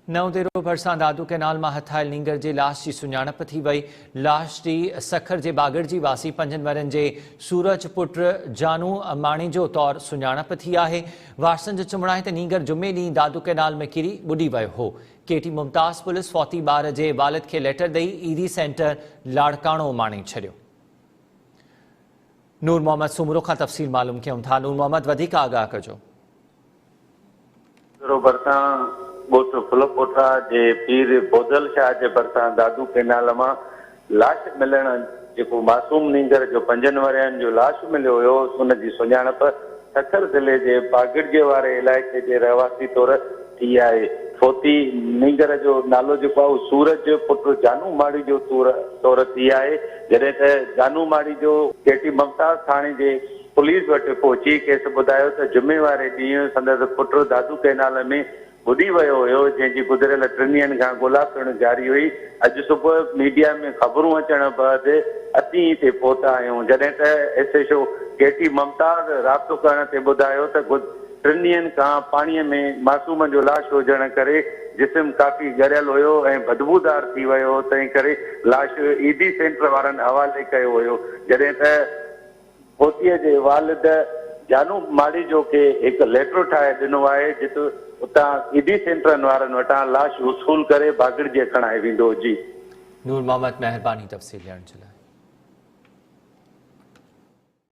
नवदेरो भरसां दादू कैनाल में हथायल नींगर जे लाश की सुञाणप थी वई। लाश की सखर जे बागड़ जी वासी 5 वरनि जे सूरज पुट जानू माणी जो तौर सुञाणप थी आहे। वारसनि जो चुमण आहे त नींगर जुमे ॾींहुं दादू कैनाल में किरी ॿुॾी वियो हो। केटी मुमताज़ पुलिस फौती ॿार जे वालिद खे लेटर ॾेई ईदी सेंटर लाड़काणो माणे छॾियो। नूर मोहम्मद सूमरो खां तफ़सील मालूम कयूं था। नूर मोहम्मद, वधीक आगाह कजो। ॻोठ फुलकोठा जे पीर बोदल शाह जे भरिसां दादू कैनाल मां लाश मिलण जेको मासूम नींगर जो 5 वरनि जो लाश मिलियो हुयो, उनजी सुञाणप सखर ज़िले जे बागड़जे वारे इलाइक़े जे रहवासी तौर थी आहे। फोती नींगर जो नालो जेको आहे सूरज पुट जानू माड़ी जो तौर थी आहे, जॾहिं त जानू माड़ी जो केटी मुमताज़ थाणे जे पुलिस वटि पहुची केस ॿुधायो त जुमे वारे ॾींहुं संदसि पुट दादू कैनाल में ॿुॾी वियो हुयो, जंहिंजी गुज़िरियल 3 ॾींहंनि खां ॻोल्हा करणु जारी हुई। अॼु सुबुह मीडिया में ख़बरूं अचण बैदि असीं हिते पहुता आहियूं, जॾहिं त SHO केटी मुमताज़ राब्तो करण ते ॿुधायो त 3 ॾींहंनि खां पाणीअ में मासूम जो लाश हुजण करे जिस्म काफ़ी ॻरियल हुयो ऐं बदबूदार थी वियो हो, तंहिं करे लाश ईदी सेंटर वारनि हवाले कयो हुयो। जॾहिं त फोतीअ जे वालिद जानू माड़ी जो के हिकु लेटर ठाहे ॾिनो आहे, जिते उतां ईदी सेंटरनि वारनि वटां लाश वसूल करे बागड़जे खणाए वेंदो। जी नूर मोहम्मद, महिरबानी तफ़सील ॾियण जे लाइ।